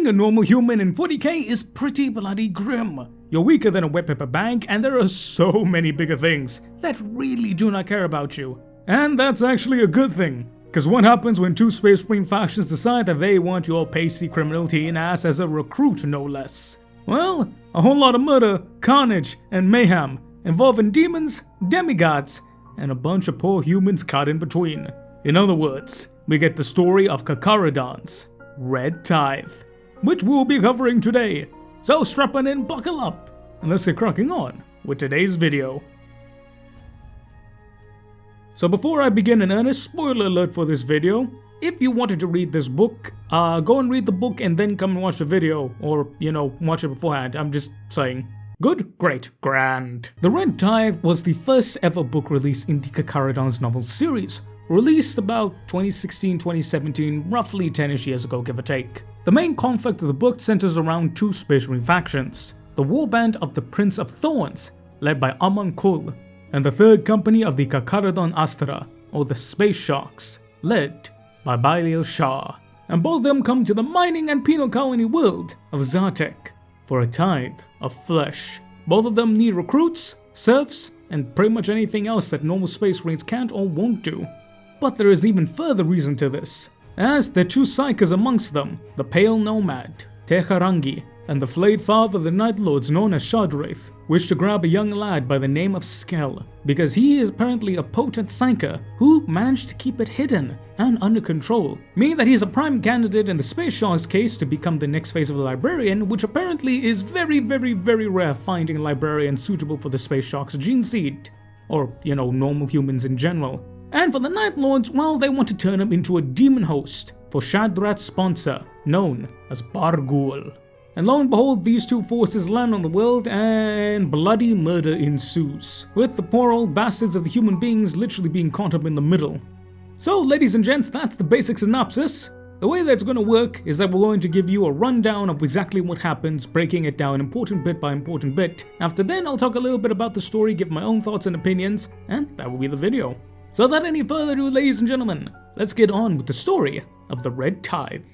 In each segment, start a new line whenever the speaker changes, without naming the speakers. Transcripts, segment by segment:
Being a normal human in 40k is pretty bloody grim. You're weaker than a wet paper bag, and there are so many bigger things that really do not care about you. And that's actually a good thing. Cause what happens when two Space Marine factions decide that they want your pasty criminal teen ass as a recruit, no less? Well, a whole lot of murder, carnage, and mayhem, involving demons, demigods, and a bunch of poor humans caught in between. In other words, we get the story of Carcharodons, Red Tithe, which we'll be covering today. So strap on in, buckle up, and let's get cracking on with today's video. So before I begin in earnest, spoiler alert for this video. If you wanted to read this book, go and read the book and then come and watch the video, or, watch it beforehand. I'm just saying. Good? Great. Grand. The Red Tithe was the first ever book released in the Carcharodons novel series, released about 2016-2017, roughly 10ish years ago, give or take. The main conflict of the book centers around two Space Marine factions, the warband of the Prince of Thorns, led by Amon Cull, and the third company of the Carcharodons Astra, or the Space Sharks, led by Sharr. And both of them come to the mining and penal colony world of Zartekch for a tithe of flesh. Both of them need recruits, serfs, and pretty much anything else that normal Space Marines can't or won't do. But there is even further reason to this, as the two psykers amongst them, the Pale Nomad, Tarka, and the flayed father of the Night Lords known as Sharr, wish to grab a young lad by the name of Cull, because he is apparently a potent psyker who managed to keep it hidden and under control, meaning that he is a prime candidate in the Space Shark's case to become the next phase of a librarian, which apparently is very rare finding a librarian suitable for the Space Shark's gene seed, or normal humans in general. And for the Night Lords, well, they want to turn him into a demon host for Shadrat's sponsor, known as Bargul. And lo and behold, these two forces land on the world and bloody murder ensues, with the poor old bastards of the human beings literally being caught up in the middle. So ladies and gents, that's the basic synopsis. The way that's going to work is that we're going to give you a rundown of exactly what happens, breaking it down important bit by important bit. After then, I'll talk a little bit about the story, give my own thoughts and opinions, and that will be the video. So without any further ado, ladies and gentlemen, let's get on with the story of the Red Tithe.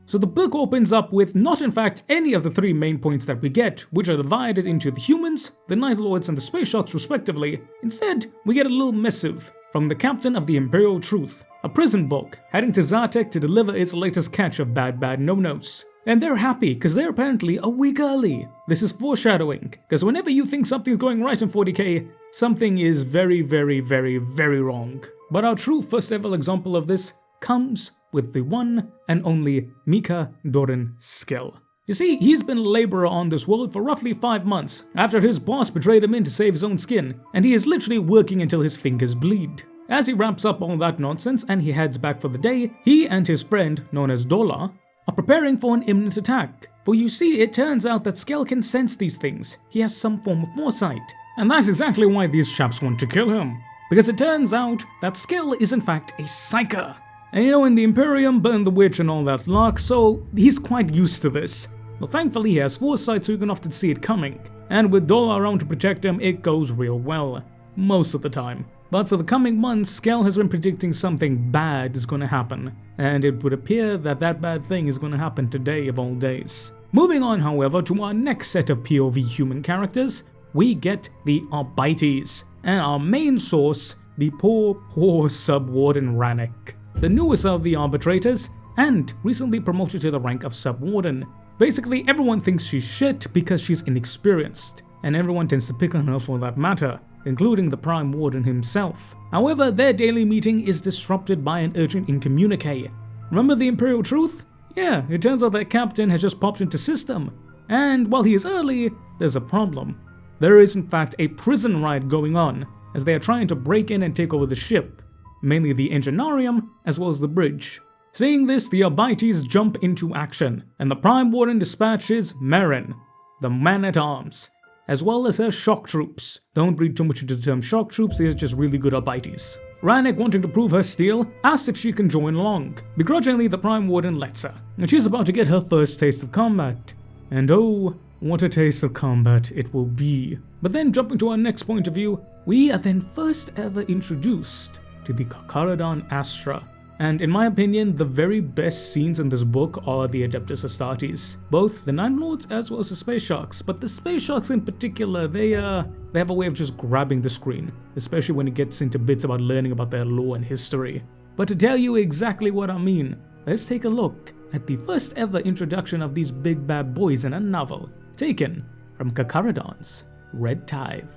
So the book opens up with not in fact any of the three main points that we get, which are divided into the humans, the Night Lords, and the Space Sharks respectively. Instead, we get a little missive from the captain of the Imperial Truth, a prison book heading to Zartekch to deliver its latest catch of bad no-nos. And they're happy because they're apparently a week early. This is foreshadowing, because whenever you think something's going right in 40k, something is very wrong. But our true first ever example of this comes with the one and only Mika Doran Cull. You see, he's been a laborer on this world for roughly 5 months after his boss betrayed him in to save his own skin, and he is literally working until his fingers bleed. As he wraps up all that nonsense and he heads back for the day, he and his friend, known as Dola, are preparing for an imminent attack. For you see, it turns out that Cull can sense these things. He has some form of foresight. And that's exactly why these chaps want to kill him. Because it turns out that Cull is in fact a psyker. And in the Imperium burned the witch and all that luck, so he's quite used to this. But thankfully he has foresight, so you can often see it coming. And with Dola around to protect him, it goes real well. Most of the time. But for the coming months, Cull has been predicting something bad is going to happen. And it would appear that that bad thing is going to happen today of all days. Moving on, however, to our next set of POV human characters, we get the Arbites. And our main source, the poor Sub-Warden Rannick. The newest of the arbitrators, and recently promoted to the rank of Sub-Warden. Basically, everyone thinks she's shit because she's inexperienced, and everyone tends to pick on her for that matter, including the Prime Warden himself. However, their daily meeting is disrupted by an urgent incommunique. Remember the Imperial Truth? Yeah, it turns out that captain has just popped into system, and while he is early, there's a problem. There is in fact a prison riot going on, as they are trying to break in and take over the ship. Mainly the Enginarium, as well as the bridge. Seeing this, the Arbites jump into action, and the Prime Warden dispatches Marin, the man-at-arms, as well as her shock troops. Don't read too much into the term shock troops, these are just really good Arbites. Rannick, wanting to prove her steel, asks if she can join along. Begrudgingly, the Prime Warden lets her, and she's about to get her first taste of combat. And oh, what a taste of combat it will be. But then jumping to our next point of view, we are then first ever introduced to the Carcharodons Astra, And in my opinion, the very best scenes in this book are the Adeptus Astartes. Both the Night Lords as well as the Space Sharks, but the Space Sharks in particular, they have a way of just grabbing the screen, especially when it gets into bits about learning about their lore and history. But to tell you exactly what I mean, let's take a look at the first ever introduction of these big bad boys in a novel, taken from Carcharodons, Red Tithe.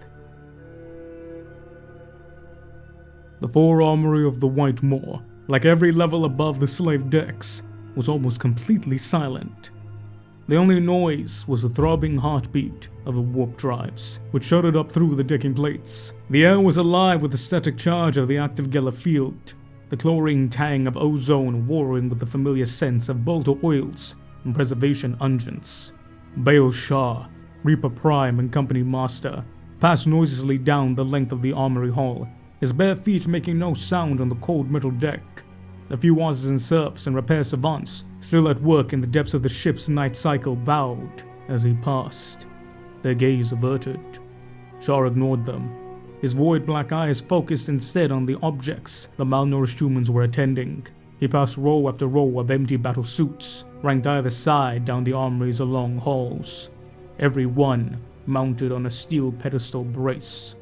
The forearmory of the White Moor, like every level above the slave decks, was almost completely silent. The only noise was the throbbing heartbeat of the warp drives, which shuddered up through the decking plates. The air was alive with the static charge of the active Geller field, the chlorine tang of ozone warring with the familiar sense of bolter oils and preservation unguents. Bale Sharr, Reaper Prime and Company Master, passed noiselessly down the length of the armory hall, his bare feet making no sound on the cold metal deck. The few artisan serfs and repair savants still at work in the depths of the ship's night cycle bowed as he passed, their gaze averted. Sharr ignored them, his void black eyes focused instead on the objects the malnourished humans were attending. He passed row after row of empty battle suits, ranked either side down the armory's long halls, every one mounted on a steel pedestal brace.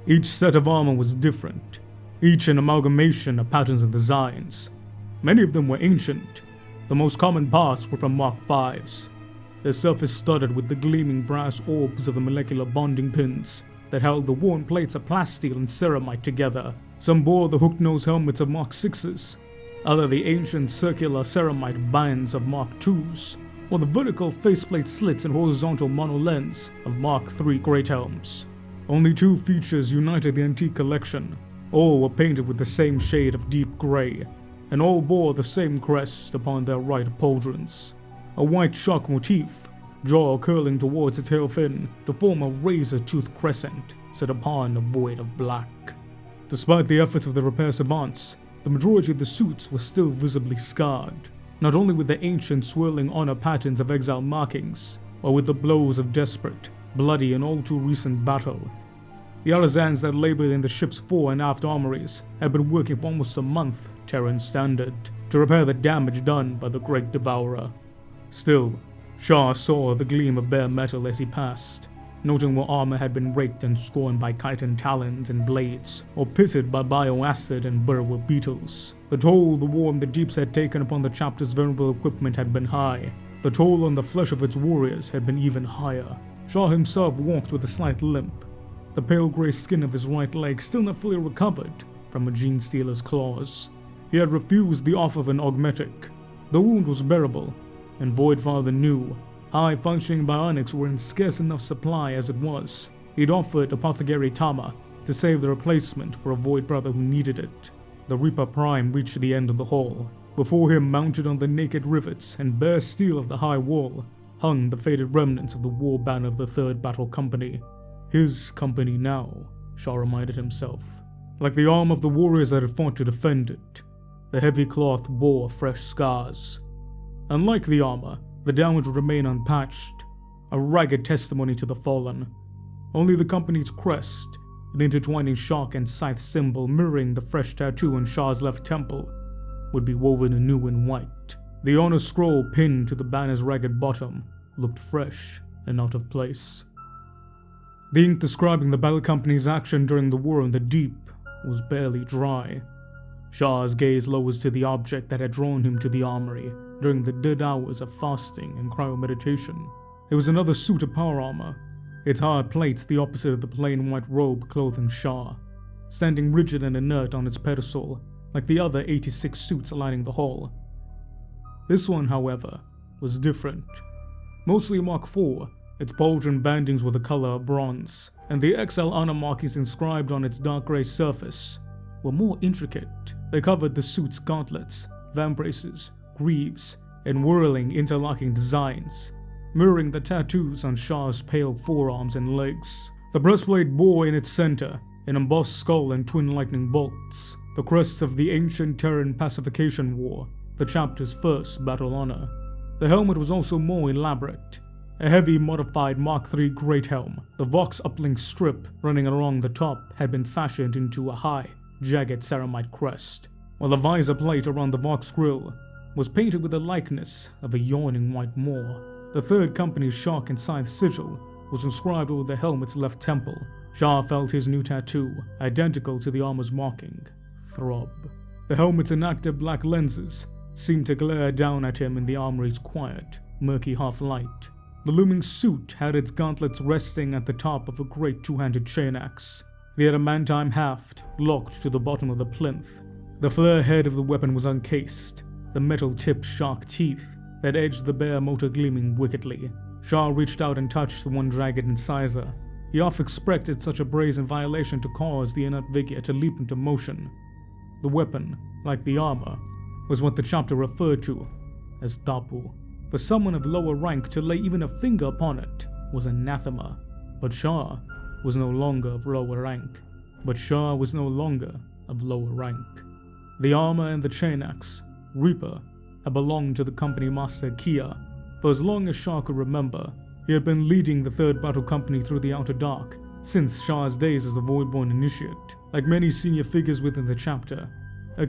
Each set of armor was different, each an amalgamation of patterns and designs. Many of them were ancient. The most common parts were from Mark V's, their surface studded with the gleaming brass orbs of the molecular bonding pins that held the worn plates of plasteel and ceramite together. Some bore the hook-nose helmets of Mark 6's, other the ancient circular ceramite bands of Mark 2's, or the vertical faceplate slits and horizontal monolens of Mark 3 great helms. Only two features united the antique collection. All were painted with the same shade of deep grey, and all bore the same crest upon their right pauldrons. A white shark motif, jaw curling towards its tail fin to form a razor-toothed crescent set upon a void of black. Despite the efforts of the repair savants, the majority of the suits were still visibly scarred, not only with the ancient swirling honor patterns of exile markings, but with the blows of desperate, bloody and all too recent battle. The artisans that labored in the ship's fore and aft armories had been working for almost a month, Terran standard, to repair the damage done by the Great Devourer. Still, Sharr saw the gleam of bare metal as he passed, noting where armor had been raked and scorned by chitin talons and blades, or pitted by bioacid and burrower beetles. The toll the war in the deeps had taken upon the chapter's vulnerable equipment had been high. The toll on the flesh of its warriors had been even higher. Sharr himself walked with a slight limp, the pale grey skin of his right leg still not fully recovered from a gene stealer's claws. He had refused the offer of an augmetic. The wound was bearable, and Voidfather knew high-functioning bionics were in scarce enough supply as it was. He'd offered Apothecary Tama to save the replacement for a Void Brother who needed it. The Reaper Prime reached the end of the hall. Before him, mounted on the naked rivets and bare steel of the high wall, hung the faded remnants of the war banner of the 3rd Battle Company. His company now, Sharr reminded himself. Like the arm of the warriors that had fought to defend it, the heavy cloth bore fresh scars. Unlike the armor, the damage would remain unpatched, a ragged testimony to the fallen. Only the company's crest, an intertwining shark and scythe symbol mirroring the fresh tattoo on Sharr's left temple, would be woven anew in white. The honor scroll pinned to the banner's ragged bottom looked fresh and out of place. The ink describing the battle company's action during the war in the deep was barely dry. Sharr's gaze lowers to the object that had drawn him to the armory during the dead hours of fasting and cryo-meditation. It was another suit of power armor, its hard plates the opposite of the plain white robe clothing Sharr, standing rigid and inert on its pedestal like the other 86 suits lining the hall. This one, however, was different. Mostly Mark IV, its pauldron bandings were the color of bronze, and the XL honor markings inscribed on its dark grey surface were more intricate. They covered the suit's gauntlets, vambraces, greaves, and whirling interlocking designs, mirroring the tattoos on Sharr's pale forearms and legs. The breastplate bore in its center an embossed skull and twin lightning bolts, the crests of the ancient Terran Pacification War, the chapter's first battle honor. The helmet was also more elaborate. A heavy modified Mark III great helm, the Vox uplink strip running along the top had been fashioned into a high, jagged ceramite crest. while the visor plate around the Vox grill was painted with the likeness of a yawning white maw. The third company's shark and scythe sigil was inscribed over the helmet's left temple. Sharr felt his new tattoo, identical to the armor's marking, throb. The helmet's inactive black lenses seemed to glare down at him in the armory's quiet, murky half-light. The looming suit had its gauntlets resting at the top of a great two-handed chain axe. The adamantine haft locked to the bottom of the plinth. The flare head of the weapon was uncased, the metal-tipped shark teeth that edged the bare motor gleaming wickedly. Sharr reached out and touched the one jagged incisor. He half expected such a brazen violation to cause the inert Vigir to leap into motion. The weapon, like the armor, was what the chapter referred to as tapu. For someone of lower rank to lay even a finger upon it was anathema. But Sharr was no longer of lower rank. The armor and the chain axe, Reaper, had belonged to the company master Kia. For as long as Sharr could remember, he had been leading the third battle company through the Outer Dark since Shar's days as a Voidborn initiate. Like many senior figures within the chapter,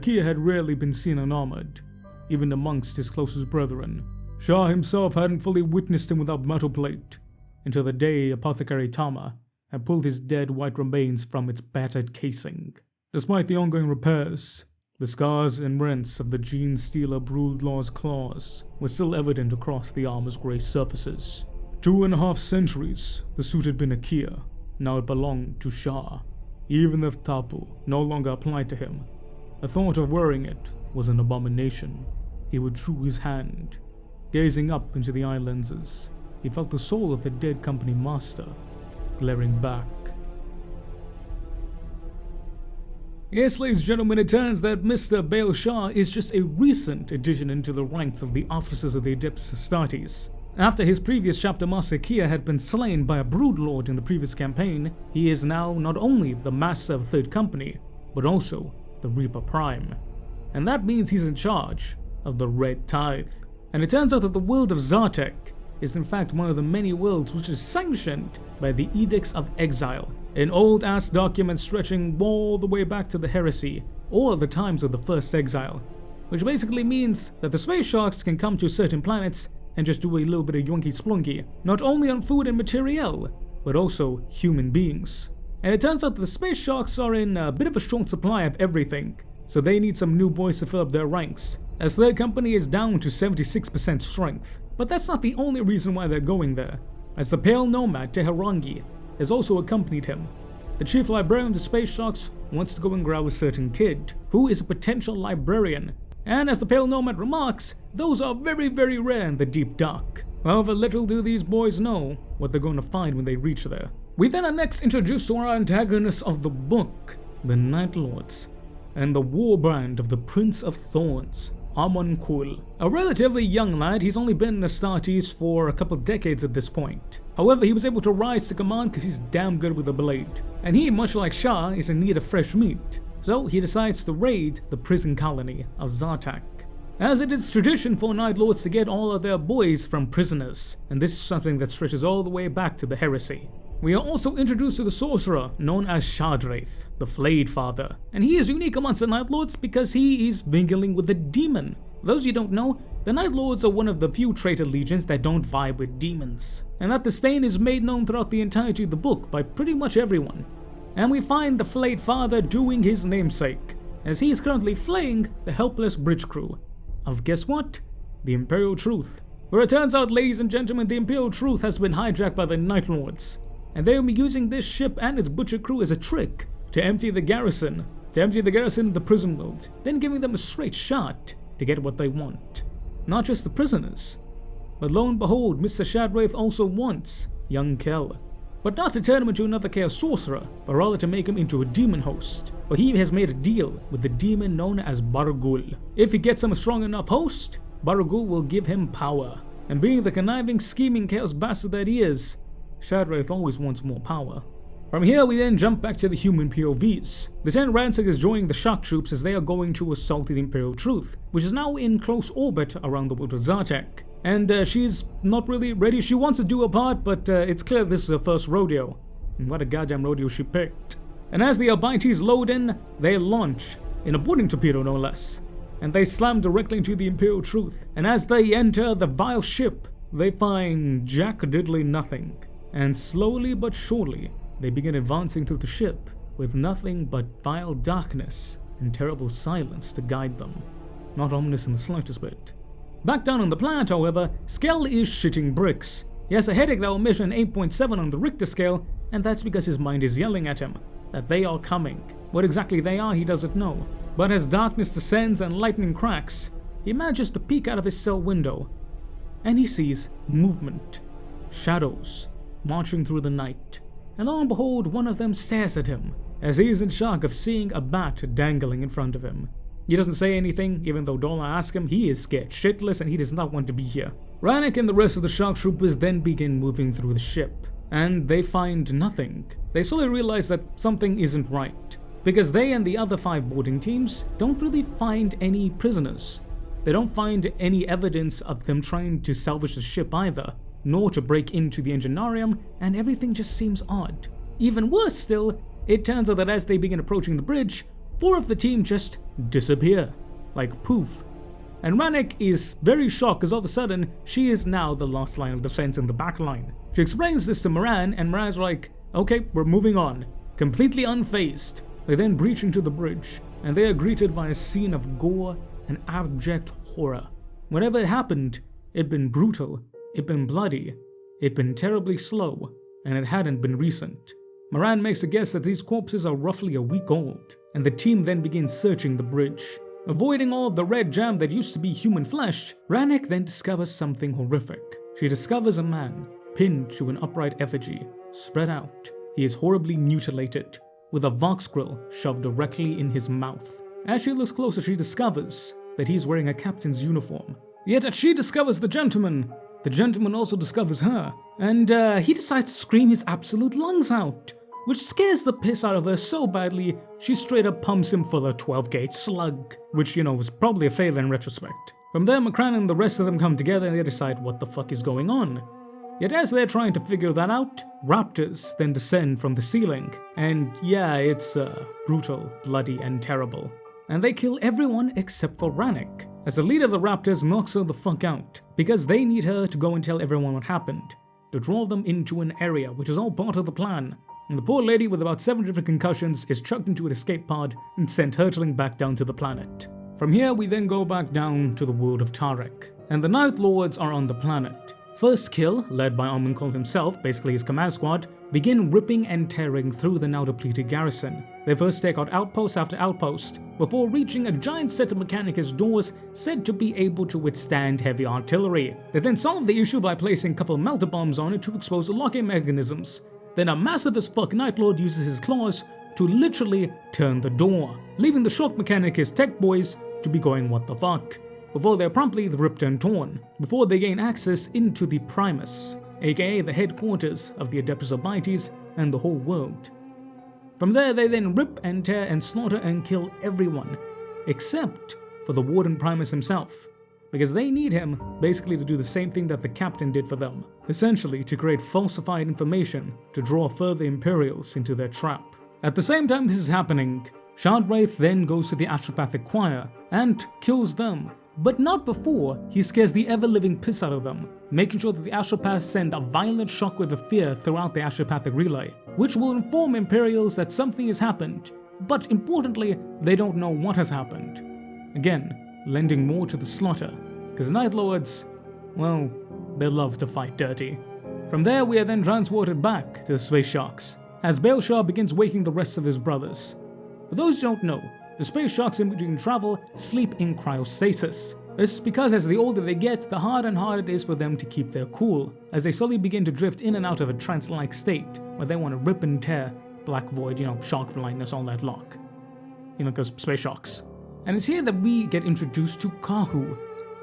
Kia had rarely been seen unarmored, even amongst his closest brethren. Sharr himself hadn't fully witnessed him without metal plate, until the day Apothecary Tama had pulled his dead white remains from its battered casing. Despite the ongoing repairs, the scars and rents of the Gene Stealer Broodlaw's claws were still evident across the armor's grey surfaces. 2.5 centuries the suit had been a Kia, now it belonged to Sharr. Even if tapu no longer applied to him, the thought of wearing it was an abomination. He would drew his hand. Gazing up into the eye lenses, he felt the soul of the dead company master glaring back. Yes, ladies and gentlemen, it turns that Mr. Baal Sharr is just a recent addition into the ranks of the officers of the Adeptus Astartes. After his previous chapter master Kia had been slain by a Broodlord in the previous campaign, he is now not only the master of Third Company, but also the Reaper Prime. And that means he's in charge of the Red Tithe. And it turns out that the world of Zartekch is in fact one of the many worlds which is sanctioned by the Edicts of Exile, an old-ass document stretching all the way back to the Heresy, or the times of the First Exile, which basically means that the space sharks can come to certain planets and just do a little bit of yonky splunky, not only on food and materiel, but also human beings. And it turns out that the space sharks are in a bit of a short supply of everything, so they need some new boys to fill up their ranks, as their company is down to 76% strength. But that's not the only reason why they're going there, as the pale nomad Teherangi has also accompanied him. The chief librarian of the space sharks wants to go and grab a certain kid, who is a potential librarian, and as the pale nomad remarks, those are very, very rare in the deep dark. However, little do these boys know what they're going to find when they reach there. We then are next introduced to our antagonists of the book, the Night Lords, and the warband of the Prince of Thorns, Amon Cull. A relatively young lad, he's only been in Astartes for a couple decades at this point. However, he was able to rise to command because he's damn good with a blade. And he, much like Sharr, is in need of fresh meat. So he decides to raid the prison colony of Zartekch, as it is tradition for Night Lords to get all of their boys from prisoners, and this is something that stretches all the way back to the Heresy. We are also introduced to the sorcerer known as Shadraith, the Flayed Father, and he is unique amongst the Night Lords because he is mingling with a demon. Those you don't know, the Night Lords are one of the few traitor legions that don't vibe with demons, and that disdain is made known throughout the entirety of the book by pretty much everyone. And we find the Flayed Father doing his namesake, as he is currently flaying the helpless bridge crew of, guess what? The Imperial Truth. Where it turns out, ladies and gentlemen, the Imperial Truth has been hijacked by the Night Lords, and they will be using this ship and its butcher crew as a trick to empty the garrison of the prison world, then giving them a straight shot to get what they want. Not just the prisoners, but lo and behold, Mr. Shadraith also wants young Cull. But not to turn him into another chaos sorcerer, but rather to make him into a demon host, for he has made a deal with the demon known as Barugul. If he gets him a strong enough host, Barugul will give him power. And being the conniving, scheming chaos bastard that he is, Shadraith always wants more power. From here we then jump back to the human POVs. Lieutenant Ransik is joining the shock troops as they are going to assault the Imperial Truth, which is now in close orbit around the world of Zartekch. And she's not really ready. She wants to do her part, but it's clear this is her first rodeo. And what a goddamn rodeo she picked. And as the Arbites load in, they launch in a boarding torpedo no less, and they slam directly into the Imperial truth. And as they enter the vile ship, they find jack diddly nothing, and slowly but surely they begin advancing through the ship with nothing but vile darkness and terrible silence to guide them. Not ominous in the slightest bit. Back down on the planet, however, Skell is shitting bricks. He has a headache that will measure an 8.7 on the Richter scale, and that's because his mind is yelling at him that they are coming. What exactly they are, he doesn't know. But as darkness descends and lightning cracks, he manages to peek out of his cell window, and he sees movement. Shadows marching through the night. And lo and behold, one of them stares at him, as he is in shock of seeing a bat dangling in front of him. He doesn't say anything, even though Dola asks him. He is scared shitless and he does not want to be here. Rannick and the rest of the shock troopers then begin moving through the ship, and they find nothing. They slowly realize that something isn't right, because they and the other 5 boarding teams don't really find any prisoners. They don't find any evidence of them trying to salvage the ship either, nor to break into the engineerium, and everything just seems odd. Even worse still, it turns out that as they begin approaching the bridge, 4 of the team just disappear, like poof. And Rannick is very shocked because all of a sudden, she is now the last line of defense in the back line. She explains this to Moran, and Moran's like, okay, we're moving on. Completely unfazed. They then breach into the bridge, and they are greeted by a scene of gore and abject horror. Whatever happened, it'd been brutal, it'd been bloody, it'd been terribly slow, and it hadn't been recent. Moran makes a guess that these corpses are roughly a week old, and the team then begins searching the bridge. Avoiding all of the red jam that used to be human flesh, Rannick then discovers something horrific. She discovers a man, pinned to an upright effigy, spread out. He is horribly mutilated, with a vox grill shoved directly in his mouth. As she looks closer, she discovers that he's wearing a captain's uniform. Yet as she discovers the gentleman also discovers her, and he decides to scream his absolute lungs out, which scares the piss out of her so badly, she straight up pumps him full of 12-gauge slug, which, was probably a favor in retrospect. From there, McCran and the rest of them come together and they decide what the fuck is going on. Yet as they're trying to figure that out, raptors then descend from the ceiling, and yeah, it's brutal, bloody, and terrible. And they kill everyone except for Rannick, as the leader of the raptors knocks her the fuck out, because they need her to go and tell everyone what happened, to draw them into an area, which is all part of the plan. And the poor lady with about 7 different concussions is chucked into an escape pod and sent hurtling back down to the planet. From here we then go back down to the world of Tarek, and the Night Lords are on the planet. First Kill, led by Amon himself, basically his command squad, begin ripping and tearing through the now depleted garrison. They first take out outpost after outpost, before reaching a giant set of Mechanicus doors said to be able to withstand heavy artillery. They then solve the issue by placing a couple melter bombs on it to expose the locking mechanisms. Then a massive as fuck Night Lord uses his claws to literally turn the door, leaving the shock Mechanicus tech boys to be going what the fuck, before they're promptly ripped and torn, before they gain access into the Primus, aka the headquarters of the Adeptus Albites and the whole world. From there they then rip and tear and slaughter and kill everyone, except for the Warden Primus himself, because they need him basically to do the same thing that the captain did for them, essentially to create falsified information to draw further Imperials into their trap. At the same time this is happening, Shardwraith then goes to the Astropathic Choir and kills them, but not before he scares the ever-living piss out of them, making sure that the Astropaths send a violent shockwave of fear throughout the Astropathic relay, which will inform Imperials that something has happened, but importantly, they don't know what has happened. Again, lending more to the slaughter, because Night Lords, well, they love to fight dirty. From there we are then transported back to the Space Sharks, as Baelshar begins waking the rest of his brothers. For those who don't know, the Space Sharks in between travel sleep in cryostasis. This is because as the older they get, the harder and harder it is for them to keep their cool, as they slowly begin to drift in and out of a trance-like state, where they want to rip and tear, black void, shark blindness, all that lock. Because Space Sharks. And it's here that we get introduced to Kahu,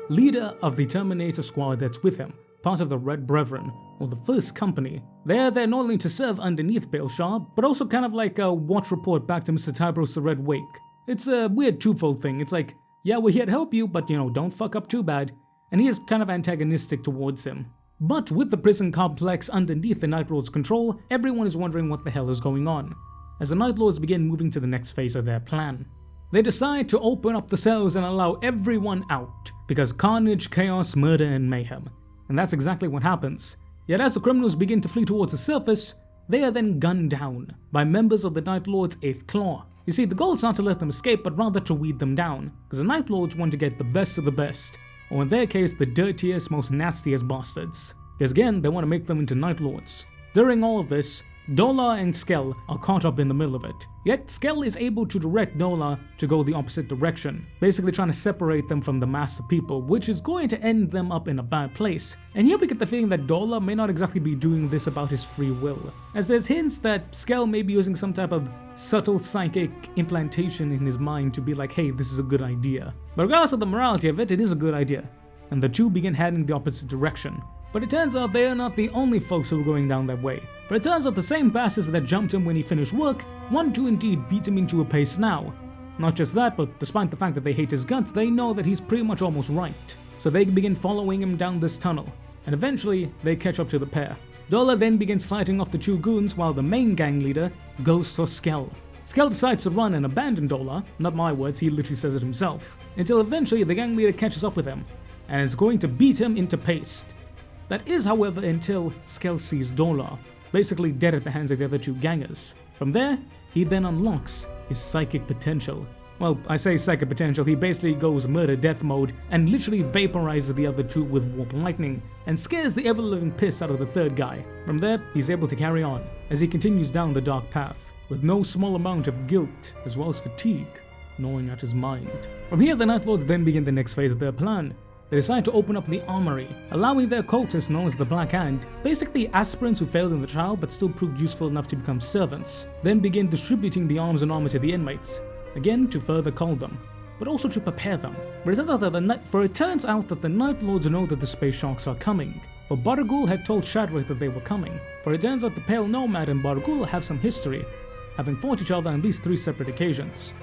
leader of the Terminator squad that's with him, part of the Red Brethren, or the First Company. They're there not only to serve underneath Baelshar, but also kind of like a watch report back to Mr. Tybros the Red Wake. It's a weird twofold thing. It's like, yeah, we're here to help you, but don't fuck up too bad. And he is kind of antagonistic towards him. But with the prison complex underneath the Night Lord's control, everyone is wondering what the hell is going on, as the Night Lords begin moving to the next phase of their plan. they decide to open up the cells and allow everyone out, because carnage, chaos, murder and mayhem. And that's exactly what happens. Yet as the criminals begin to flee towards the surface, they are then gunned down by members of the Night Lord's 8th Claw. You see, the goal is not to let them escape, but rather to weed them down, because the Night Lords want to get the best of the best, or in their case, the dirtiest, most nastiest bastards. Because again, they want to make them into Night Lords. During all of this, Dola and Skell are caught up in the middle of it. Yet Skell is able to direct Dola to go the opposite direction, basically trying to separate them from the mass of people, which is going to end them up in a bad place. And here we get the feeling that Dola may not exactly be doing this about his free will, as there's hints that Skell may be using some type of subtle psychic implantation in his mind to be like, hey, this is a good idea. But regardless of the morality of it, it is a good idea, and the two begin heading the opposite direction. But it turns out they are not the only folks who are going down that way. For it turns out the same bastards that jumped him when he finished work want to indeed beat him into a paste now. Not just that, but despite the fact that they hate his guts, they know that he's pretty much almost right. So they begin following him down this tunnel, and eventually they catch up to the pair. Dola then begins fighting off the two goons while the main gang leader goes for Skell. Skell decides to run and abandon Dola, not my words, he literally says it himself, until eventually the gang leader catches up with him and is going to beat him into paste. That is, however, until Skell sees Dola, basically dead at the hands of the other two gangers. From there, he then unlocks his psychic potential. Well, I say psychic potential, he basically goes murder death mode and literally vaporizes the other two with warp lightning and scares the ever-living piss out of the third guy. From there, he's able to carry on as he continues down the dark path, with no small amount of guilt as well as fatigue gnawing at his mind. From here, the Night Lords then begin the next phase of their plan. They decide to open up the armory, allowing their cultists known as the Black Hand, basically aspirants who failed in the trial but still proved useful enough to become servants, then begin distributing the arms and armor to the inmates, again to further cull them, but also to prepare them. But it turns out that the Night Lords know that the Space Sharks are coming, for Bargul had told Shadrach that they were coming. For it turns out the Pale Nomad and Bargul have some history, having fought each other on at least 3 separate occasions.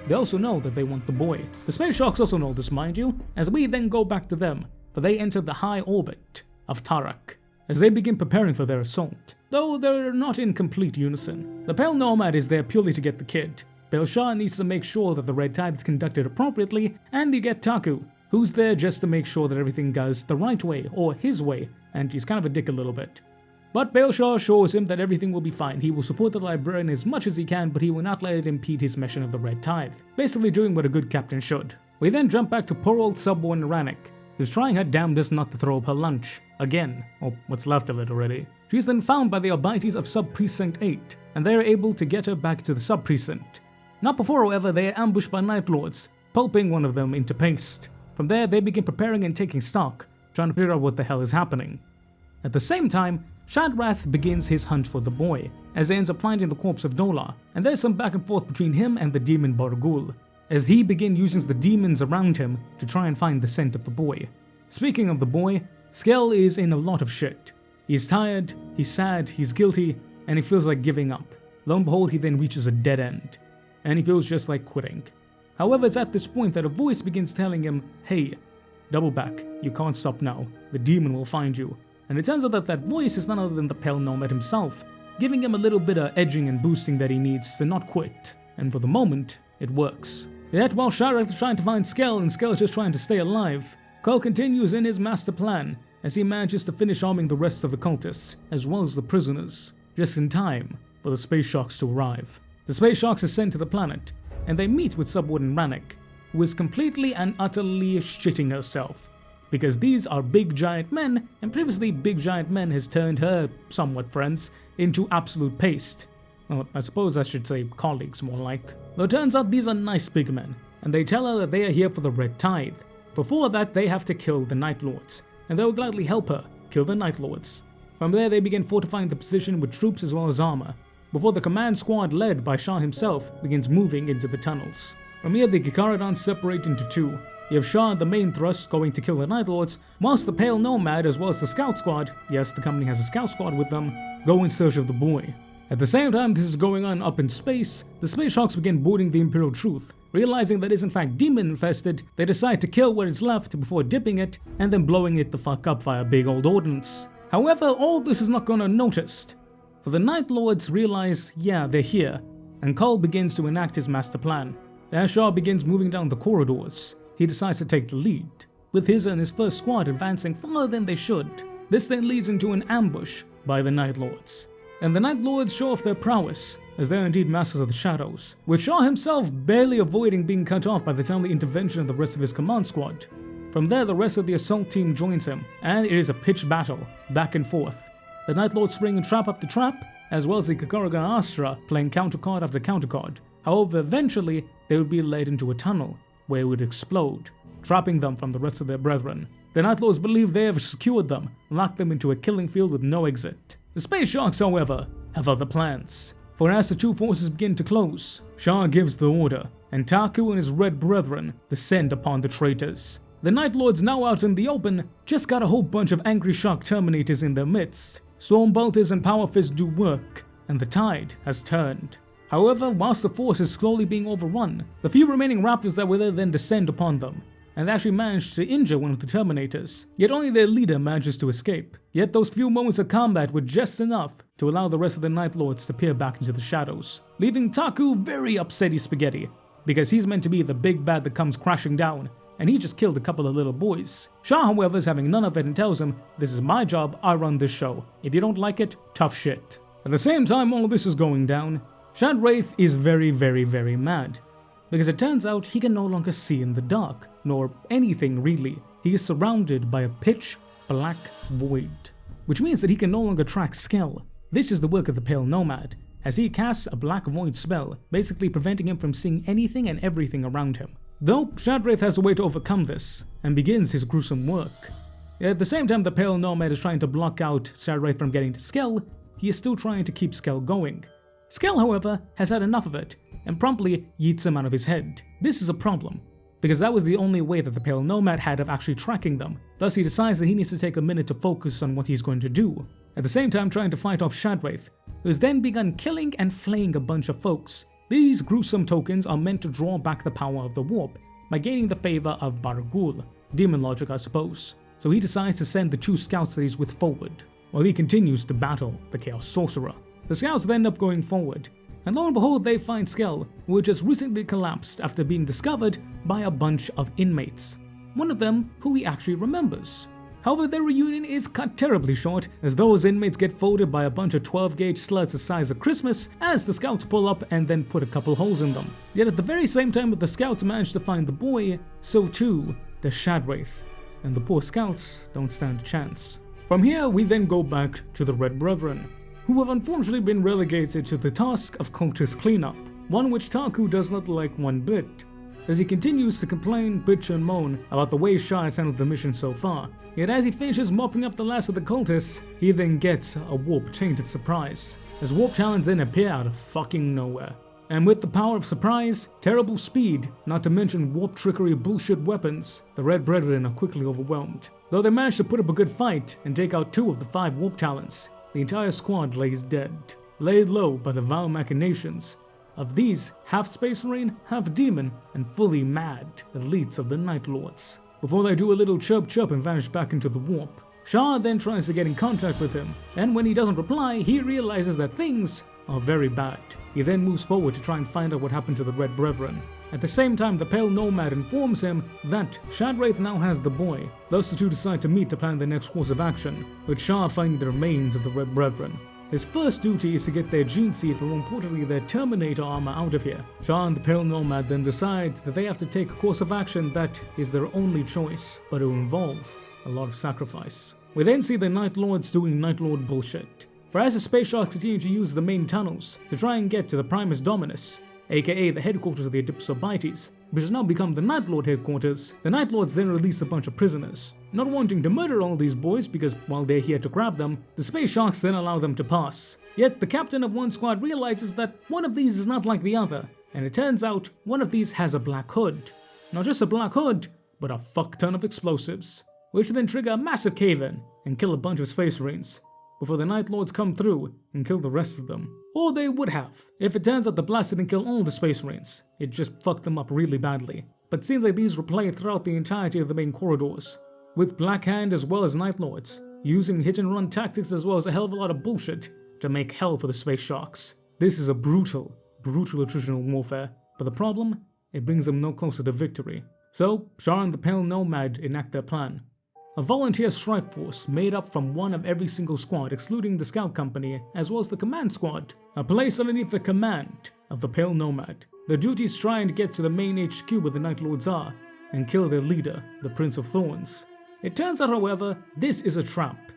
They also know that they want the boy. The Space Sharks also know this, mind you, as we then go back to them, for they enter the high orbit of Tarka, as they begin preparing for their assault. Though they're not in complete unison. The Pale Nomad is there purely to get the kid. Belshazzar needs to make sure that the Red Tithe is conducted appropriately, and you get Taku, who's there just to make sure that everything goes the right way, or his way, and he's kind of a dick a little bit. But Belshazzar assures him that everything will be fine. He will support the librarian as much as he can, but he will not let it impede his mission of the Red Tithe, basically doing what a good captain should. We then jump back to poor old subwarden Rannick, who's trying her damnedest not to throw up her lunch, again, or what's left of it already. She's then found by the Arbites of Sub-Precinct 8, and they are able to get her back to the Sub-Precinct. Not before, however, they are ambushed by Night Lords, pulping one of them into paste. From there, they begin preparing and taking stock, trying to figure out what the hell is happening. At the same time, Shadrath begins his hunt for the boy, as he ends up finding the corpse of Dola, and there's some back and forth between him and the demon Bargul, as he begins using the demons around him to try and find the scent of the boy. Speaking of the boy, Skell is in a lot of shit. He's tired, he's sad, he's guilty, and he feels like giving up. Lo and behold, he then reaches a dead end, and he feels just like quitting. However, it's at this point that a voice begins telling him, hey, double back, you can't stop now, the demon will find you. And it turns out that that voice is none other than the Pale Nomad himself, giving him a little bit of edging and boosting that he needs to not quit. And for the moment, it works. Yet while Sharr is trying to find Skell and Skell is just trying to stay alive, Cull continues in his master plan as he manages to finish arming the rest of the cultists, as well as the prisoners, just in time for the Space Sharks to arrive. The Space Sharks are sent to the planet, and they meet with Subwarden Rannick, who is completely and utterly shitting herself. Because these are big giant men, and previously big giant men has turned her somewhat friends into absolute paste. Well, I suppose I should say colleagues more like. Though it turns out these are nice big men, and they tell her that they are here for the Red Tithe. Before that, they have to kill the Night Lords, and they will gladly help her kill the Night Lords. From there, they begin fortifying the position with troops as well as armor, before the command squad led by Sharr himself begins moving into the tunnels. From here, the Carcharodons separate into 2. You have Sharr, the main thrust, going to kill the Night Lords, whilst the Pale Nomad as well as the Scout Squad, yes, the company has a Scout Squad with them, go in search of the boy. At the same time this is going on up in space, the Space Sharks begin boarding the Imperial Truth. Realizing that it is in fact demon-infested, they decide to kill what is left before dipping it and then blowing it the fuck up via big old ordnance. However, all this is not gonna noticed, for the Night Lords realize, yeah, they're here, and Cull begins to enact his master plan. As Sharr begins moving down the corridors, he decides to take the lead, with his and his first squad advancing farther than they should. This then leads into an ambush by the Night Lords. And the Night Lords show off their prowess, as they are indeed masters of the shadows, with Sharr himself barely avoiding being cut off by the timely intervention of the rest of his command squad. From there, the rest of the assault team joins him, and it is a pitched battle, back and forth. The Night Lords springing trap after trap, as well as the Carcharodons Astra playing countercard after countercard. However, eventually, they would be led into a tunnel, where it would explode, trapping them from the rest of their brethren. The Night Lords believe they have secured them, locked them into a killing field with no exit. The Space Sharks, however, have other plans. For as the two forces begin to close, Sharr gives the order, and Tarka and his red brethren descend upon the traitors. The Night Lords, now out in the open, just got a whole bunch of angry Shark Terminators in their midst. Storm Bolters and Power Fists do work, and the tide has turned. However, whilst the force is slowly being overrun, the few remaining Raptors that were there then descend upon them, and they actually managed to injure one of the Terminators, yet only their leader manages to escape. Yet those few moments of combat were just enough to allow the rest of the Night Lords to peer back into the shadows, leaving Taku very upsetty spaghetti, because he's meant to be the big bad that comes crashing down, and he just killed a couple of little boys. Sharr, however, is having none of it and tells him, "This is my job, I run this show. If you don't like it, tough shit." At the same time all this is going down, Shadwraith is very mad, because it turns out he can no longer see in the dark, nor anything really. He is surrounded by a pitch black void, which means that he can no longer track Skell. This is the work of the Pale Nomad, as he casts a black void spell, basically preventing him from seeing anything and everything around him. Though, Shadwraith has a way to overcome this, and begins his gruesome work. At the same time the Pale Nomad is trying to block out Shadwraith from getting to Skell, he is still trying to keep Skell going. Skell, however, has had enough of it, and promptly yeets him out of his head. This is a problem, because that was the only way that the Pale Nomad had of actually tracking them. Thus he decides that he needs to take a minute to focus on what he's going to do, at the same time trying to fight off Shadwraith, who has then begun killing and flaying a bunch of folks. These gruesome tokens are meant to draw back the power of the warp, by gaining the favor of Barghul, demon logic I suppose, so he decides to send the two scouts that he's with forward, while he continues to battle the Chaos Sorcerer. The scouts then end up going forward, and lo and behold they find Skell, who had just recently collapsed after being discovered by a bunch of inmates, one of them who he actually remembers. However, their reunion is cut terribly short, as those inmates get folded by a bunch of 12-gauge slugs the size of Christmas as the scouts pull up and then put a couple holes in them. Yet at the very same time that the scouts manage to find the boy, so too does Shadwraith, and the poor scouts don't stand a chance. From here we then go back to the Red Brethren, who have unfortunately been relegated to the task of cultist cleanup, one which Taku does not like one bit, as he continues to complain, bitch and moan about the way Sharr has handled the mission so far. Yet as he finishes mopping up the last of the cultists, he then gets a warp tainted surprise, as warp talons then appear out of fucking nowhere. And with the power of surprise, terrible speed, not to mention warp trickery bullshit weapons, the Red Brethren are quickly overwhelmed. Though they manage to put up a good fight and take out 2 of the 5 warp talons, the entire squad lays dead, laid low by the vile machinations of these half Space Marine, half Demon, and fully mad elites of the Night Lords. Before they do a little chirp chirp and vanish back into the warp, Sharr then tries to get in contact with him, and when he doesn't reply, he realizes that things are very bad. He then moves forward to try and find out what happened to the Red Brethren. At the same time, the Pale Nomad informs him that Shadwraith now has the boy, thus the two decide to meet to plan their next course of action, with Sharr finding the remains of the Red Brethren. His first duty is to get their gene seed, but more importantly their Terminator armor out of here. Sharr and the Pale Nomad then decide that they have to take a course of action that is their only choice, but it will involve a lot of sacrifice. We then see the Night Lords doing Night Lord bullshit. For as the Space Sharks continue to use the main tunnels to try and get to the Primus Dominus, aka the headquarters of the Adipsobites, which has now become the Night Lord headquarters, the Night Lords then release a bunch of prisoners. Not wanting to murder all these boys because while they're here to grab them, the Space Sharks then allow them to pass. Yet the captain of one squad realizes that one of these is not like the other, and it turns out one of these has a black hood. Not just a black hood, but a fuck ton of explosives, which then trigger a massive cave-in and kill a bunch of Space Marines, before the Night Lords come through and kill the rest of them. Or they would have, if it turns out the blast didn't kill all the Space Marines, it just fucked them up really badly. But it seems like these were played throughout the entirety of the main corridors, with Black Hand as well as Night Lords, using hit and run tactics as well as a hell of a lot of bullshit to make hell for the Space Sharks. This is a brutal attritional warfare, but the problem it brings them no closer to victory. So, Sharr and the Pale Nomad enact their plan. A volunteer strike force made up from one of every single squad excluding the scout company as well as the command squad are placed underneath the command of the Pale Nomad. Their duty is trying to get to the main HQ where the Night Lords are and kill their leader, the Prince of Thorns. It turns out, however, this is a trap.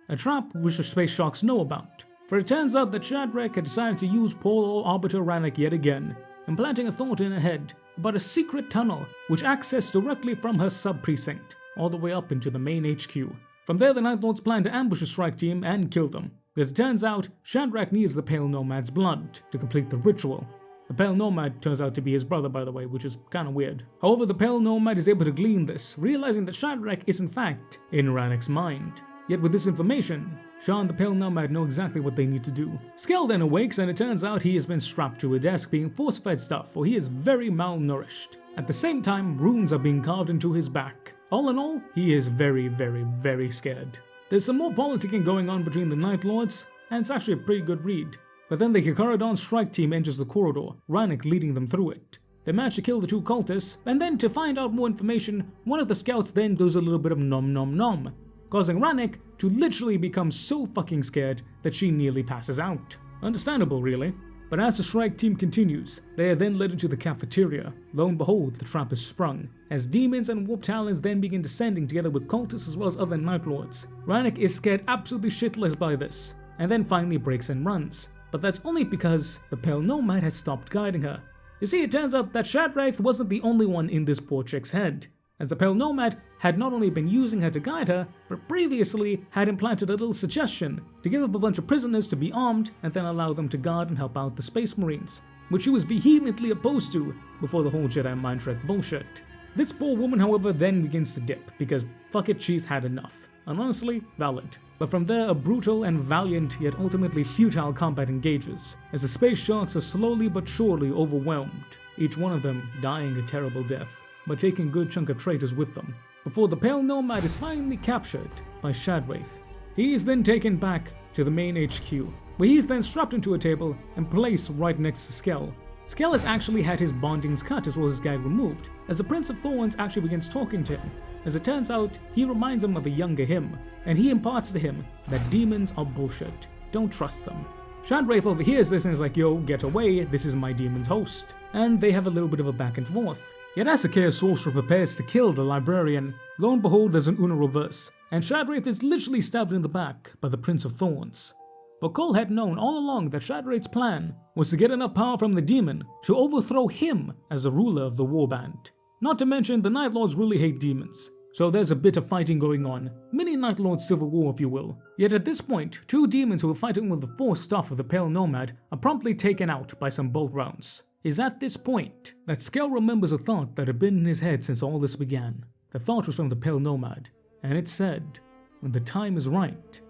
A trap which the Space Sharks know about. For it turns out that Zartekch had decided to use poor old Arbiter Rannoch yet again, implanting a thought in her head about a secret tunnel which accessed directly from her sub-precinct, all the way up into the main HQ. From there, the Night Lords plan to ambush the strike team and kill them. Because it turns out, Zartekch needs the Pale Nomad's blood to complete the ritual. The Pale Nomad turns out to be his brother, by the way, which is kinda weird. However, the Pale Nomad is able to glean this, realizing that Zartekch is in fact in Rannoch's mind. Yet with this information, Sharr and the Pale Nomad know exactly what they need to do. Skell then awakes and it turns out he has been strapped to a desk being force-fed stuff, for he is very malnourished. At the same time, runes are being carved into his back. All in all, he is very, very, very scared. There's some more politicking going on between the Night Lords, and it's actually a pretty good read. But then the Carcharodons strike team enters the corridor, Rannoch leading them through it. They manage to kill the two cultists, and then to find out more information, one of the scouts then does a little bit of nom nom nom, causing Rannoch to literally become so fucking scared that she nearly passes out. Understandable, really. But as the strike team continues, they are then led into the cafeteria. Lo and behold, the trap is sprung, as demons and warp talons then begin descending together with cultists as well as other Night Lords. Rannoch is scared absolutely shitless by this, and then finally breaks and runs. But that's only because the Pale Nomad has stopped guiding her. You see, it turns out that Zartekch wasn't the only one in this poor chick's head, as the Pale Nomad had not only been using her to guide her, but previously had implanted a little suggestion to give up a bunch of prisoners to be armed and then allow them to guard and help out the Space Marines, which she was vehemently opposed to before the whole Jedi mind trick bullshit. This poor woman, however, then begins to dip, because fuck it, she's had enough. And honestly, valid. But from there, a brutal and valiant yet ultimately futile combat engages, as the Space Sharks are slowly but surely overwhelmed, each one of them dying a terrible death, by taking a good chunk of traitors with them, before the Pale Nomad is finally captured by Zartekch. He is then taken back to the main HQ, where he is then strapped into a table and placed right next to Skell. Skell has actually had his bondings cut as well as his gag removed, as the Prince of Thorns actually begins talking to him. As it turns out, he reminds him of a younger him, and he imparts to him that demons are bullshit, don't trust them. Zartekch overhears this and is like, yo, get away, this is my demon's host. And they have a little bit of a back and forth. Yet as the Chaos Sorcerer prepares to kill the librarian, lo and behold there's an Uno reverse, and Zartekch is literally stabbed in the back by the Prince of Thorns. For Cull had known all along that Zartekch's plan was to get enough power from the demon to overthrow him as the ruler of the warband. Not to mention the Night Lords really hate demons, so there's a bit of fighting going on, mini Night Lord civil war if you will. Yet at this point, two demons who were fighting with the force staff of the Pale Nomad are promptly taken out by some bolt rounds. It's at this point that Skell remembers a thought that had been in his head since all this began. The thought was from the Pale Nomad, and it said, when the time is right,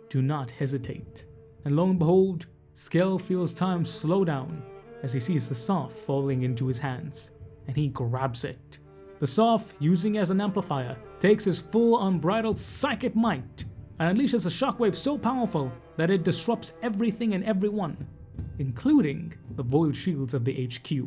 do not hesitate. And lo and behold, Skell feels time slow down as he sees the staff falling into his hands, and he grabs it. The staff, using it as an amplifier, takes his full unbridled psychic might and unleashes a shockwave so powerful that it disrupts everything and everyone, including the void shields of the HQ.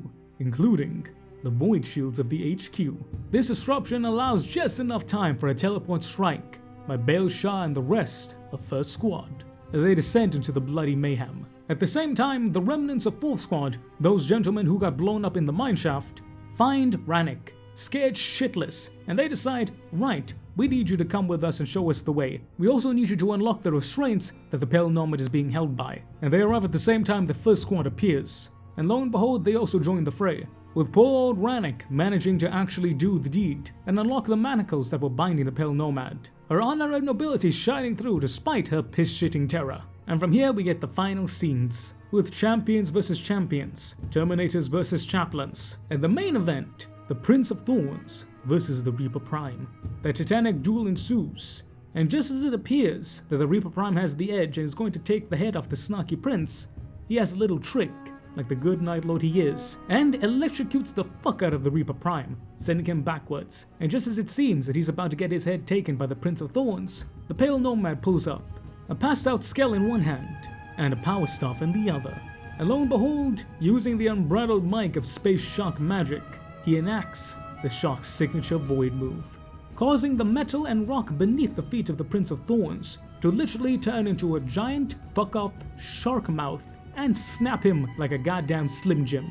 This disruption allows just enough time for a teleport strike by Bail Shah and the rest of First Squad as they descend into the bloody mayhem. At the same time, the remnants of Fourth Squad, those gentlemen who got blown up in the mineshaft, find Rannoch, scared shitless, and they decide, right, we need you to come with us and show us the way. We also need you to unlock the restraints that the Pale Nomad is being held by. And they arrive at the same time the First Squad appears. And lo and behold, they also join the fray, with poor old Rannoch managing to actually do the deed and unlock the manacles that were binding the Pale Nomad. Her honor and nobility shining through despite her piss-shitting terror. And from here we get the final scenes, with champions versus champions, Terminators versus chaplains, and the main event, the Prince of Thorns versus the Reaper Prime. The titanic duel ensues, and just as it appears that the Reaper Prime has the edge and is going to take the head off the snarky prince, he has a little trick, like the good Night Lord he is, and electrocutes the fuck out of the Reaper Prime, sending him backwards. And just as it seems that he's about to get his head taken by the Prince of Thorns, the Pale Nomad pulls up, a passed out Skell in one hand, and a power staff in the other. And lo and behold, using the unbridled might of space shock magic, he enacts the Shark's signature void move, causing the metal and rock beneath the feet of the Prince of Thorns to literally turn into a giant fuck-off shark mouth and snap him like a goddamn Slim Jim.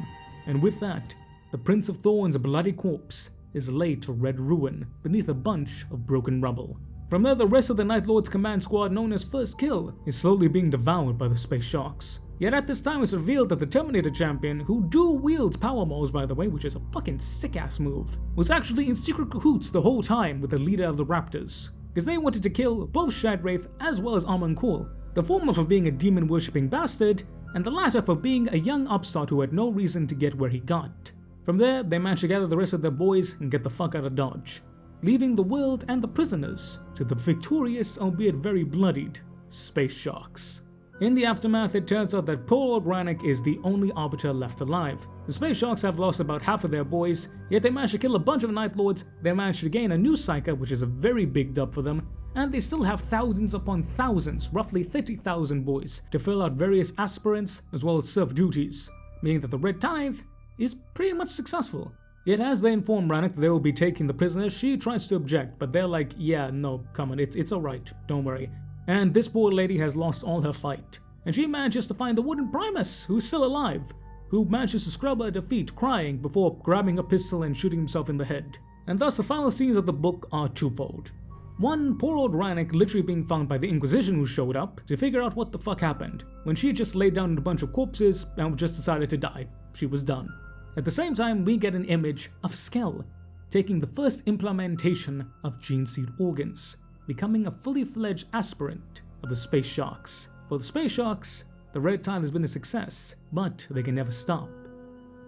And with that, the Prince of Thorns' bloody corpse is laid to red ruin beneath a bunch of broken rubble. From there, the rest of the Night Lord's command squad, known as First Kill, is slowly being devoured by the space sharks. Yet at this time it's revealed that the Terminator champion, who dual wields power moles by the way, which is a fucking sick ass move, was actually in secret cahoots the whole time with the leader of the Raptors, because they wanted to kill both Shadwraith as well as Amon Cull, the former for being a demon worshipping bastard, and the latter for being a young upstart who had no reason to get where he got. From there, they managed to gather the rest of their boys and get the fuck out of Dodge, leaving the world and the prisoners to the victorious, albeit very bloodied, space sharks. In the aftermath, it turns out that poor old Rannoch is the only arbiter left alive. The space sharks have lost about half of their boys, yet they managed to kill a bunch of Night Lords, they managed to gain a new psyker, which is a very big dub for them, and they still have thousands upon thousands, roughly 30,000 boys, to fill out various aspirants as well as serve duties, meaning that the Red Tithe is pretty much successful. Yet as they inform Rannoch they will be taking the prisoners, she tries to object, but they're like, yeah, no, come on, it's alright, don't worry. And this poor lady has lost all her fight, and she manages to find the wooden Primus, who's still alive, who manages to scrub her defeat crying before grabbing a pistol and shooting himself in the head. And thus the final scenes of the book are twofold. One, poor old Rannoch literally being found by the Inquisition who showed up to figure out what the fuck happened, when she just laid down a bunch of corpses and just decided to die. She was done. At the same time, we get an image of Skell taking the first implementation of gene seed organs, becoming a fully fledged aspirant of the space sharks. For the space sharks, the Red Tithe has been a success, but they can never stop.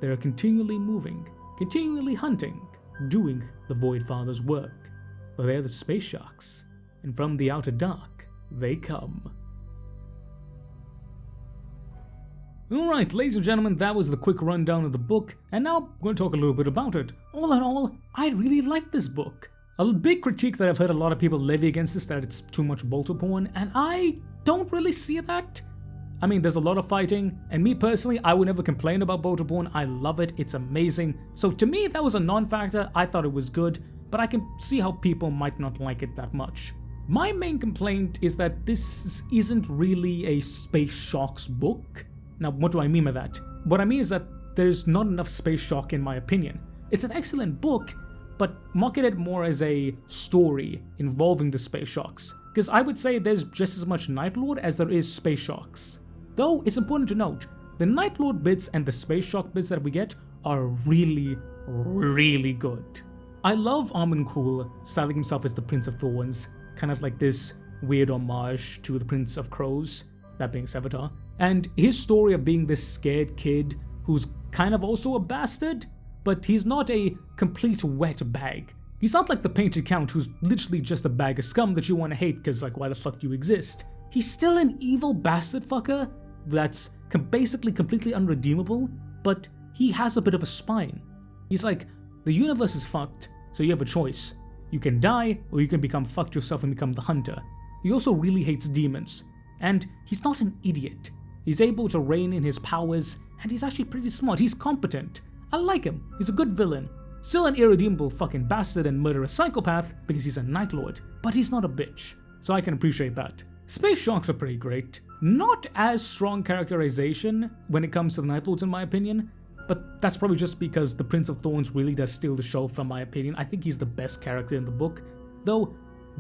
They are continually moving, continually hunting, doing the Void Father's work. For they are the space sharks, and from the outer dark, they come. Alright, ladies and gentlemen, that was the quick rundown of the book, and now I'm going to talk a little bit about it. All in all, I really like this book. A big critique that I've heard a lot of people levy against is that it's too much bolter porn, and I don't really see that. I mean, there's a lot of fighting, and me personally, I would never complain about bolter porn. I love it, it's amazing. So to me, that was a non-factor. I thought it was good, but I can see how people might not like it that much. My main complaint is that this isn't really a space sharks book. Now, what do I mean by that? What I mean is that there's not enough space shark in my opinion. It's an excellent book, but market it more as a story involving the space sharks, because I would say there's just as much Night Lord as there is space sharks. Though it's important to note, the Night Lord bits and the space shark bits that we get are really, really good. I love Amon Cull styling himself as the Prince of Thorns, kind of like this weird homage to the Prince of Crows, that being Sevatar. And his story of being this scared kid who's kind of also a bastard, but he's not a complete wet bag. He's not like the Painted Count who's literally just a bag of scum that you want to hate because like why the fuck do you exist? He's still an evil bastard fucker that's basically completely unredeemable, but he has a bit of a spine. He's like, the universe is fucked, so you have a choice. You can die or you can become fucked yourself and become the hunter. He also really hates demons, and he's not an idiot. He's able to rein in his powers, and he's actually pretty smart. He's competent. I like him. He's a good villain. Still an irredeemable fucking bastard and murderous psychopath because he's a Night Lord, but he's not a bitch, so I can appreciate that. Space sharks are pretty great. Not as strong characterization when it comes to the Night Lords in my opinion, but that's probably just because the Prince of Thorns really does steal the show from my opinion. I think he's the best character in the book, though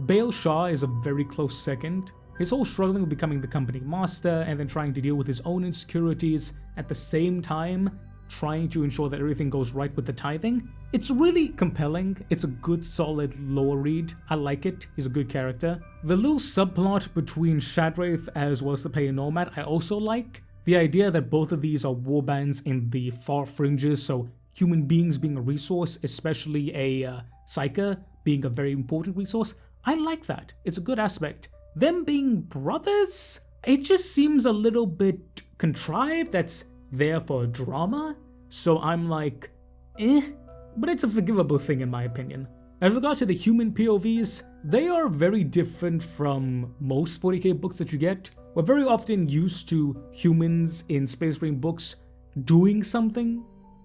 Bail Shah is a very close second. His whole struggling with becoming the company master and then trying to deal with his own insecurities at the same time, trying to ensure that everything goes right with the tithing. It's really compelling. It's a good solid lore read. I like it. He's a good character. The little subplot between Shadwraith as well as the Player Nomad I also like. The idea that both of these are warbands in the far fringes, so human beings being a resource, especially a psyker being a very important resource. I like that. It's a good aspect. Them being brothers? It just seems a little bit contrived. That's there for drama. So I'm like, but it's a forgivable thing in my opinion. As regards to the human POVs, they are very different from most 40k books that you get. We're very often used to humans in Space Marine books doing something,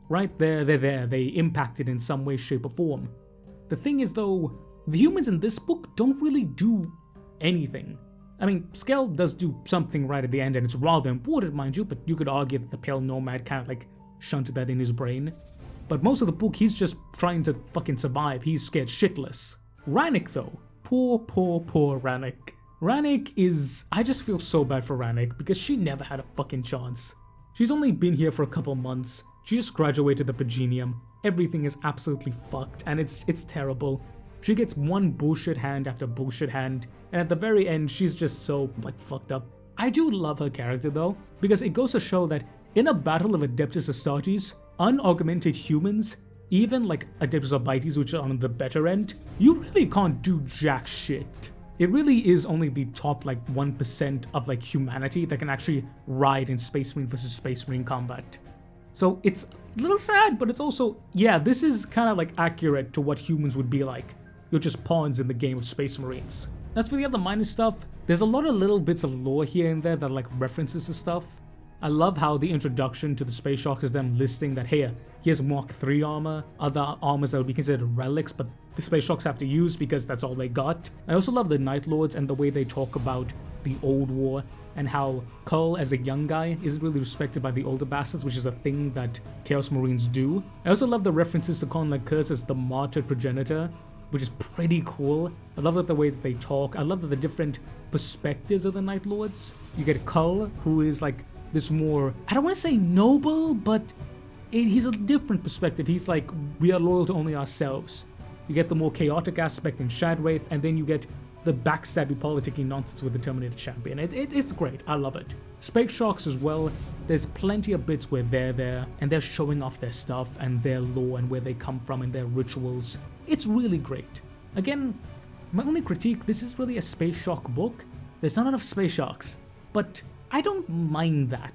right there, they're there, they impacted in some way, shape or form. The thing is though, the humans in this book don't really do anything. I mean, Skell does do something right at the end and it's rather important, mind you, but you could argue that the Pale Nomad kind of like shunted that in his brain. But most of the book, he's just trying to fucking survive, he's scared shitless. Rannick though, poor Rannick. Rannick is, I just feel so bad for Rannick because she never had a fucking chance. She's only been here for a couple months, she just graduated the Pagenium, everything is absolutely fucked and it's terrible. She gets one bullshit hand after bullshit hand, and at the very end she's just so like fucked up. I do love her character though, because it goes to show that in a battle of Adeptus Astartes, unaugmented humans, even like Adeptus Arbites which are on the better end, you really can't do jack shit. It really is only the top like 1% of like humanity that can actually ride in Space Marine versus Space Marine combat. So it's a little sad, but it's also, yeah, this is kind of like accurate to what humans would be like. You're just pawns in the game of Space Marines. As for the other minor stuff, there's a lot of little bits of lore here and there that like references to stuff. I love how the introduction to the Space Sharks is them listing that, hey, here's Mark III armor, other armors that would be considered relics, but the Space Sharks have to use because that's all they got. I also love the Night Lords and the way they talk about the Old War and how Cull as a young guy isn't really respected by the older bastards, which is a thing that Chaos Marines do. I also love the references to Khorne like Curse as the martyred progenitor, which is pretty cool. I love the way that they talk. I love the different perspectives of the Night Lords. You get Cull, who is like this more, I don't want to say noble, but he's a different perspective. He's like, we are loyal to only ourselves. You get the more chaotic aspect in Shadwraith, and then you get the backstabby politicking nonsense with the Terminator Champion. It's great, I love it. Space Sharks as well, there's plenty of bits where they're there, and they're showing off their stuff, and their lore, and where they come from, and their rituals. It's really great. Again, my only critique, this is really a Space Shark book. There's not enough Space Sharks, but I don't mind that.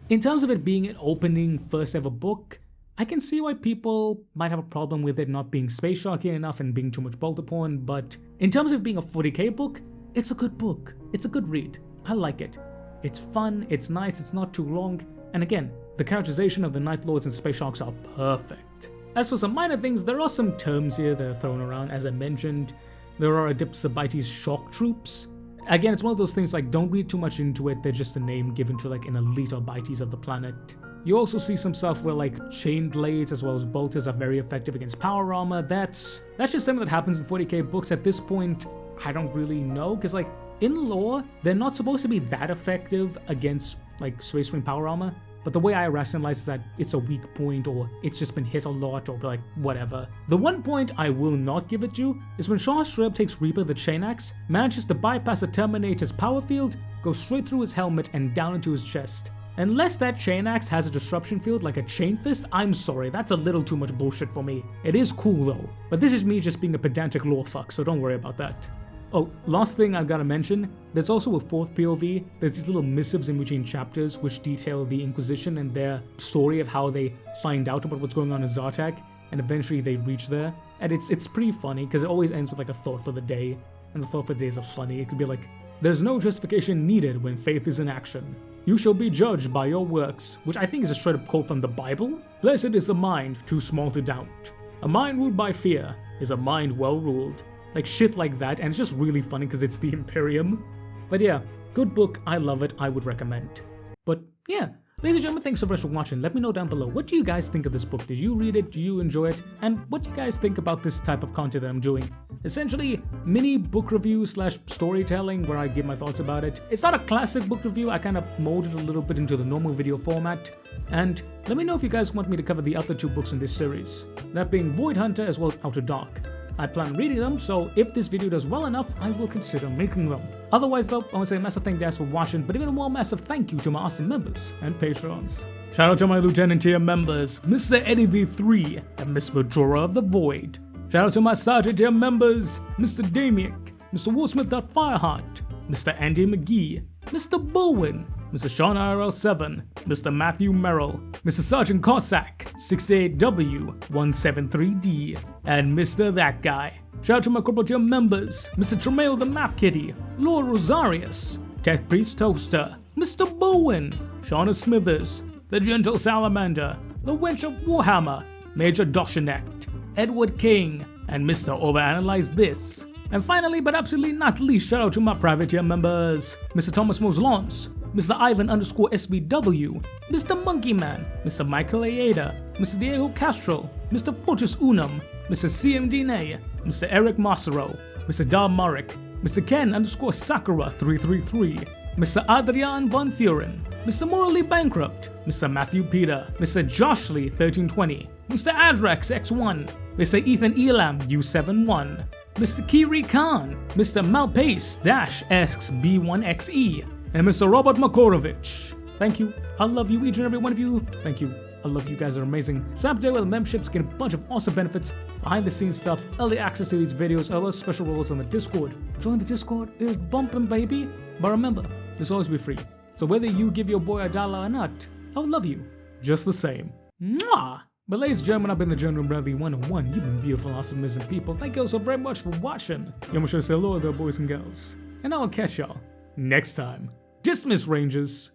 In terms of it being an opening first ever book, I can see why people might have a problem with it not being Space Sharky enough and being too much bolter porn, but in terms of it being a 40k book, it's a good book. It's a good read. I like it. It's fun, it's nice, it's not too long, and again, the characterization of the Night Lords and Space Sharks are perfect. As for some minor things, there are some terms here that are thrown around. As I mentioned, there are Adeptus Arbites shock troops. Again, it's one of those things like, don't read too much into it, they're just a name given to like an elite Arbites of the planet. You also see some stuff where like chain blades as well as bolters are very effective against power armor. That's just something that happens in 40k books. At this point, I don't really know, because like in lore, they're not supposed to be that effective against like Space Marine power armor. But the way I rationalize is that it's a weak point, or it's just been hit a lot, or like whatever. The one point I will not give it to is when Sharr straight up takes Reaper the Chain Axe, manages to bypass a Terminator's power field, goes straight through his helmet and down into his chest. Unless that Chain Axe has a disruption field like a Chain Fist, I'm sorry, that's a little too much bullshit for me. It is cool though, but this is me just being a pedantic lore fuck, so don't worry about that. Oh, last thing I've got to mention, there's also a fourth POV. There's these little missives in between chapters which detail the Inquisition and their story of how they find out about what's going on in Zartekch, and eventually they reach there. And it's pretty funny because it always ends with like a thought for the day, and the thought for the days are funny. It could be like, there's no justification needed when faith is in action. You shall be judged by your works, which I think is a straight up quote from the Bible. Blessed is the mind too small to doubt. A mind ruled by fear is a mind well ruled. Like shit like that, and it's just really funny because it's the Imperium. But yeah, good book, I love it, I would recommend. But yeah, ladies and gentlemen, thanks so much for watching. Let me know down below, what do you guys think of this book? Did you read it? Do you enjoy it? And what do you guys think about this type of content that I'm doing? Essentially, mini book review slash storytelling where I give my thoughts about it. It's not a classic book review, I kind of molded a little bit into the normal video format. And let me know if you guys want me to cover the other two books in this series, that being Void Hunter as well as Outer Dark. I plan on reading them, so if this video does well enough, I will consider making them. Otherwise though, I want to say a massive thank you guys for watching, but even a more massive thank you to my awesome members and patrons. Shout out to my Lieutenant tier members, Mr. Eddie V3 and Miss Majora of the Void. Shout out to my Sergeant tier members, Mr. Damiak, Mr. Wolfsmith.Fireheart, Mr. Andy McGee, Mr. Bowen, Mr. Sean IRL7, Mr. Matthew Merrill, Mr. Sergeant Cossack, 68W173D, and Mr. That Guy. Shout out to my corporate tier members, Mr. Tremail the Math Kitty, Lord Rosarius, Tech Priest Toaster, Mr. Bowen, Shauna Smithers, The Gentle Salamander, the Wench of Warhammer, Major Doshinecht, Edward King, and Mr. Overanalyze This. And finally, but absolutely not least, shout out to my privateer members, Mr. Thomas Moslons, Mr. Ivan_SBW, Mr. Monkey Man, Mr. Michael Aeda, Mr. Diego Castro, Mr. Fortus Unum, Mr. CMD Nay, Mr. Eric Massaro, Mr. Dar Marek, Mr. Ken_Sakura 333, Mr. Adrian Von Furen, Mr. Morally Bankrupt, Mr. Matthew Peter, Mr. Joshly 1320, Mr. Adrex X1, Mr. Ethan Elam U71, Mr. Kiri Khan, Mr. Malpace-XB1XE, and Mr. Robert Makorovich. Thank you. I love you, each and every one of you. Thank you. I love you guys, are amazing. Sign up today with memberships, get a bunch of awesome benefits, behind the scenes stuff, early access to these videos, other special roles on the Discord. Join the Discord, it's bumping, baby. But remember, this will always be free. So whether you give your boy $1 or not, I would love you just the same. Mwah! But ladies and gentlemen, I've been the General Bradley 101. You've been beautiful, awesome, amazing people. Thank you all so very much for watching. I'm sure to say hello there, boys and girls. And I will catch y'all next time. Dismiss, Rangers.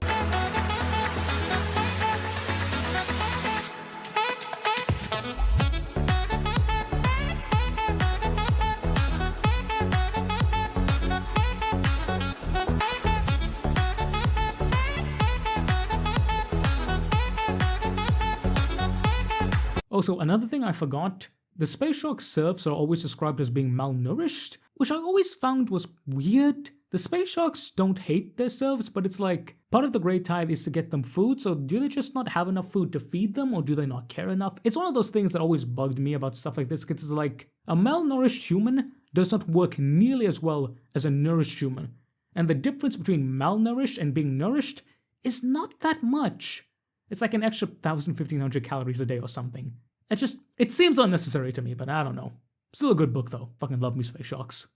Also, another thing I forgot, the Space Shark serfs are always described as being malnourished, which I always found was weird. The Space Sharks don't hate their serfs, but it's like, part of the Red Tithe is to get them food, so do they just not have enough food to feed them, or do they not care enough? It's one of those things that always bugged me about stuff like this, because it's like, a malnourished human does not work nearly as well as a nourished human. And the difference between malnourished and being nourished is not that much. It's like an extra 1,000-1,500 calories a day or something. It seems unnecessary to me, but I don't know. Still a good book though. Fucking love me, Space Sharks.